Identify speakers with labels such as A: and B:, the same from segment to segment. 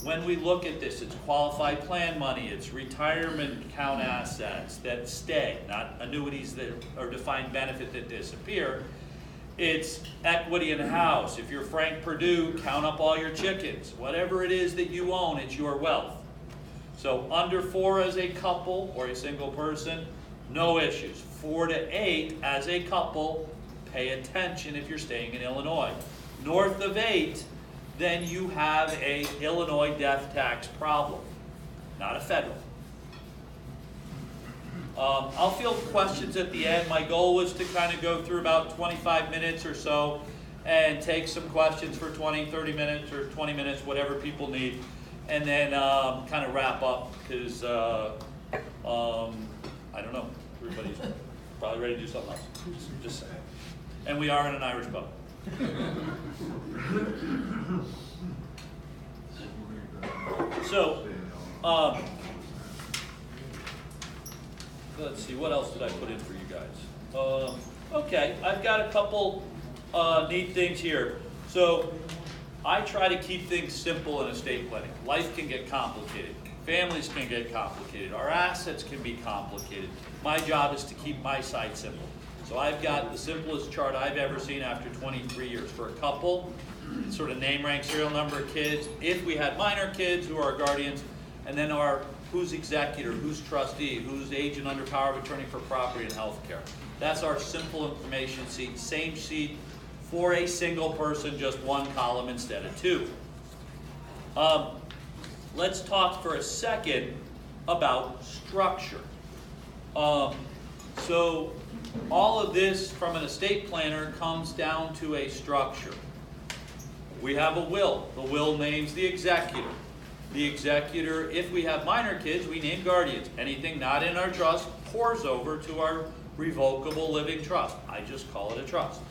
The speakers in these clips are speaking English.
A: when we look at this, it's qualified plan money, it's retirement account assets that stay, not annuities that are defined benefit that disappear. It's equity in the house. If you're Frank Perdue, count up all your chickens. Whatever it is that you own, it's your wealth. So under 4 as a couple or a single person, no issues. 4 to 8 as a couple, pay attention if you're staying in Illinois. North of 8, then you have a Illinois death tax problem, not a federal. I'll field questions at the end. My goal was to kind of go through about 25 minutes or so and take some questions for 20, 30 minutes or 20 minutes, whatever people need, and then kind of wrap up because, I don't know, everybody's probably ready to do something else. Just saying. And we are in an Irish pub. So, let's see, what else did I put in for you guys? Okay, I've got a couple neat things here. So, I try to keep things simple in estate planning. Life can get complicated. Families can get complicated. Our assets can be complicated. My job is to keep my side simple. So I've got the simplest chart I've ever seen after 23 years. For a couple, sort of name, rank, serial number of kids. If we had minor kids, who are our guardians, and then our who's executor, who's trustee, who's agent under power of attorney for property and health care. That's our simple information sheet. Same sheet for a single person, just one column instead of 2. Let's talk for a second about structure. So all of this from an estate planner comes down to a structure. We have a will. The will names the executor. The executor, if we have minor kids, we name guardians. Anything not in our trust pours over to our revocable living trust. I just call it a trust.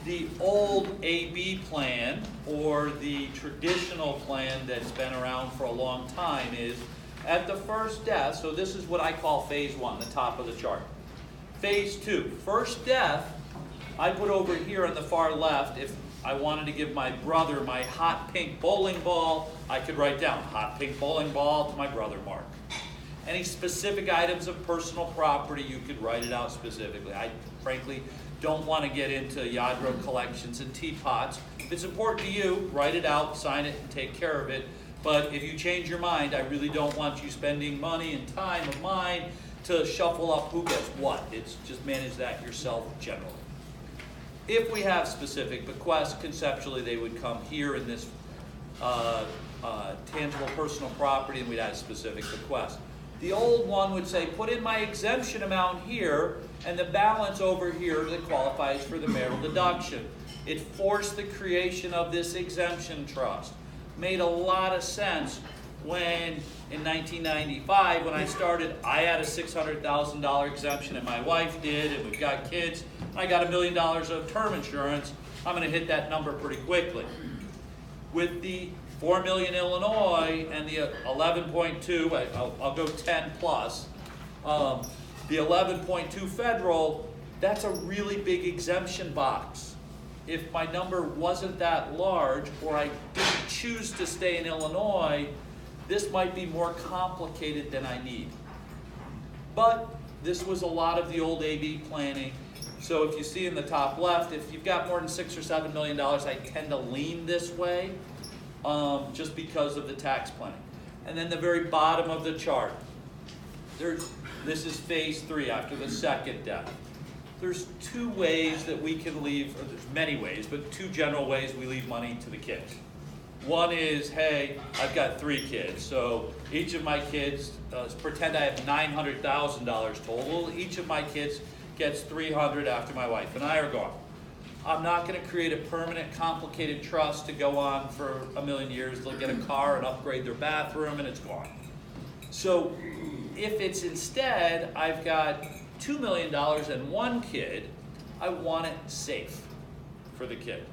A: The old AB plan, or the traditional plan that's been around for a long time, is at the first death, so this is what I call phase 1, the top of the chart. Phase 2, first death, I put over here on the far left, if I wanted to give my brother my hot pink bowling ball, I could write down hot pink bowling ball to my brother Mark. Any specific items of personal property, you could write it out specifically. I frankly don't want to get into Yadro collections and teapots. If it's important to you, write it out, sign it, and take care of it. But if you change your mind, I really don't want you spending money and time of mine to shuffle up who gets what. It's just manage that yourself generally. If we have specific bequests, conceptually they would come here in this tangible personal property, and we'd add specific bequests. The old one would say, put in my exemption amount here, and the balance over here that qualifies for the marital deduction. It forced the creation of this exemption trust. Made a lot of sense when, in 1995, when I started, I had a $600,000 exemption, and my wife did, and we've got kids. I got $1 million of term insurance. I'm going to hit that number pretty quickly. With the 4 million Illinois and the 11.2, I'll go 10 plus, the 11.2 federal, that's a really big exemption box. If my number wasn't that large, or I didn't choose to stay in Illinois, this might be more complicated than I need. But this was a lot of the old AB planning. So if you see in the top left, if you've got more than $6 or $7 million, I tend to lean this way. Just because of the tax planning. And then the very bottom of the chart, this is phase 3 after the second death. There's 2 ways that we can leave, or there's many ways, but 2 general ways we leave money to the kids. One is, hey, I've got 3 kids, so each of my kids, pretend I have $900,000 total, each of my kids gets $300 after my wife and I are gone. I'm not going to create a permanent, complicated trust to go on for a million years. They'll get a car and upgrade their bathroom and it's gone. So if it's instead, I've got $2 million and 1 kid, I want it safe for the kid.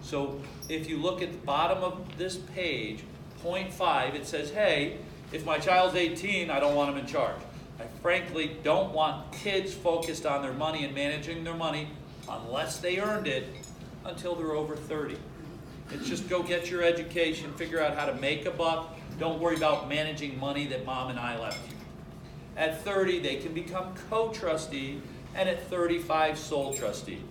A: So if you look at the bottom of this page, 0.5, it says, hey, if my child's 18, I don't want him in charge. I frankly don't want kids focused on their money and managing their money unless they earned it until they're over 30. It's just go get your education, figure out how to make a buck. Don't worry about managing money that mom and I left you. At 30, they can become co-trustee, and at 35, sole trustee.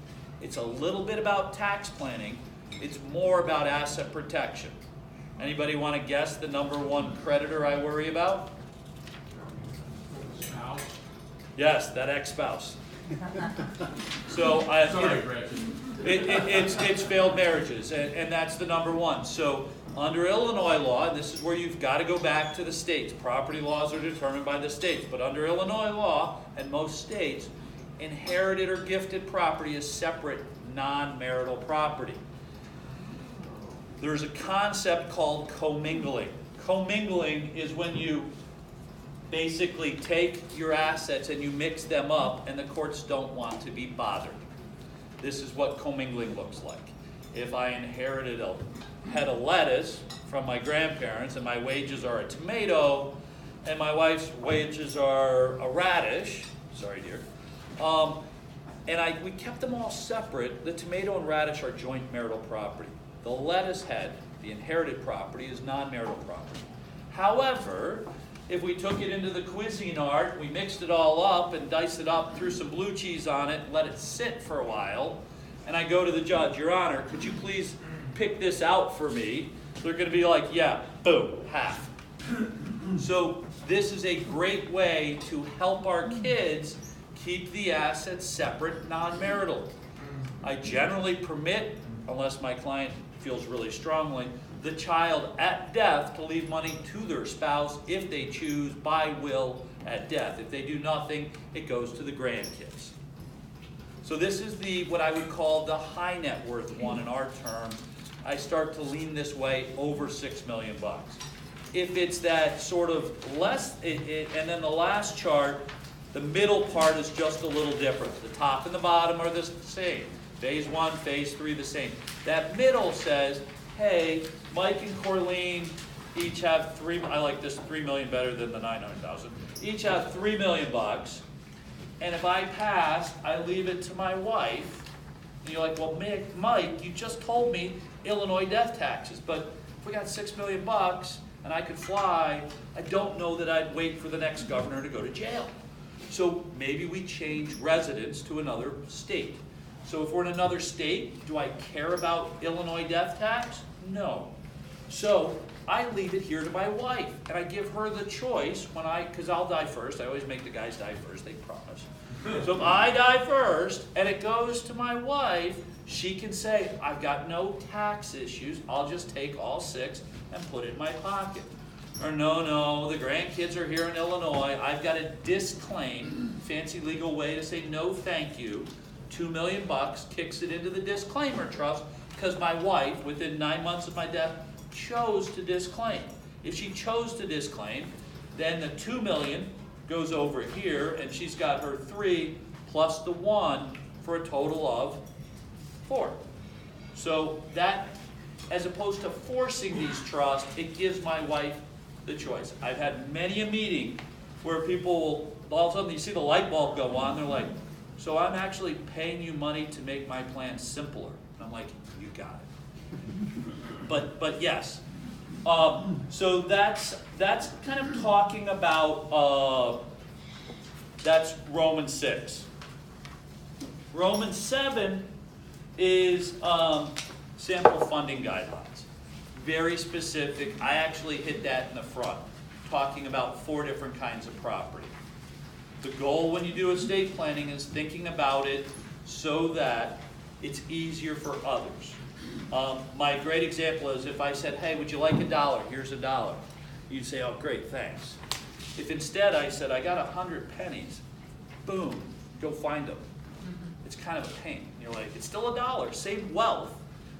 A: It's a little bit about tax planning. It's more about asset protection. Anybody want to guess the number one creditor I worry about?
B: Spouse.
A: Yes, that ex-spouse. So it's failed marriages, and that's the number one. So under Illinois law, and this is where you've got to go back to the states. Property laws are determined by the states, but under Illinois law and most states, inherited or gifted property is separate, non-marital property. There's a concept called commingling. Commingling is when you basically take your assets and you mix them up, and the courts don't want to be bothered. This is what commingling looks like. If I inherited a head of lettuce from my grandparents and my wages are a tomato and my wife's wages are a radish, sorry dear, and we kept them all separate, the tomato and radish are joint marital property. The lettuce head, the inherited property, is non-marital property. However, if we took it into the Cuisinart, we mixed it all up and diced it up, threw some blue cheese on it, let it sit for a while, and I go to the judge, Your Honor, could you please pick this out for me? They're going to be like, yeah, boom, half. So this is a great way to help our kids keep the assets separate, non-marital. I generally permit, unless my client feels really strongly, the child at death to leave money to their spouse if they choose by will at death. If they do nothing, it goes to the grandkids. So this is what I would call the high net worth one in our term. I start to lean this way over $6 million. If it's that sort of less, and then the last chart, the middle part is just a little different. The top and the bottom are the same. Phase 1, phase 3, the same. That middle says, hey, Mike and Corleen each have I like this $3 million better than the $900,000. Each have $3 million, and if I pass, I leave it to my wife. And you're like, well, Mike, you just told me Illinois death taxes, but if we got $6 million and I could fly, I don't know that I'd wait for the next governor to go to jail. So maybe we change residence to another state. So if we're in another state, do I care about Illinois death tax? No. So I leave it here to my wife, and I give her the choice because I'll die first. I always make the guys die first, they promise. So if I die first, and it goes to my wife, she can say, I've got no tax issues, I'll just take all 6 and put it in my pocket. Or no, the grandkids are here in Illinois, I've got to disclaim, fancy legal way to say no thank you, $2 million, kicks it into the disclaimer trust because my wife, within 9 months of my death, chose to disclaim. If she chose to disclaim, then the $2 million goes over here, and she's got her 3 plus the 1 for a total of 4. So that, as opposed to forcing these trusts, it gives my wife the choice. I've had many a meeting where people, all of a sudden you see the light bulb go on, they're like, so I'm actually paying you money to make my plan simpler. And I'm like, you got it. But yes. So that's kind of talking about, that's Romans 6. Romans 7 is sample funding guidelines. Very specific. I actually hit that in the front, talking about 4 different kinds of property. The goal when you do estate planning is thinking about it so that it's easier for others. My great example is if I said, hey, would you like $1? Here's $1. You'd say, oh, great, thanks. If instead I said, I got 100 pennies, boom, go find them. It's kind of a pain. You're like, it's still $1, same wealth,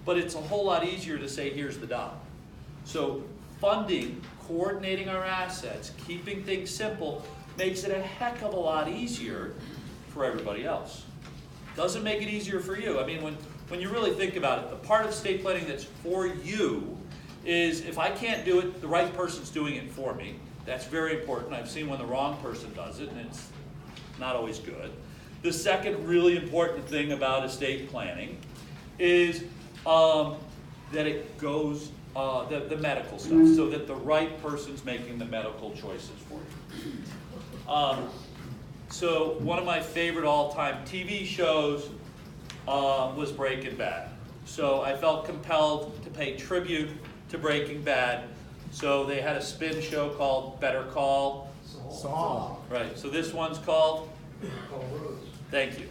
A: but it's a whole lot easier to say, here's the $1. So funding, coordinating our assets, keeping things simple, makes it a heck of a lot easier for everybody else. Doesn't make it easier for you. I mean, when you really think about it, the part of estate planning that's for you is if I can't do it, the right person's doing it for me. That's very important. I've seen when the wrong person does it, and it's not always good. The second really important thing about estate planning is that it goes, the medical stuff, so that the right person's making the medical choices for you. So one of my favorite all-time TV shows was Breaking Bad. So I felt compelled to pay tribute to Breaking Bad. So they had a spin show called Better Call
B: Saul.
A: Right, so this one's called?
B: Call Rose.
A: Thank you.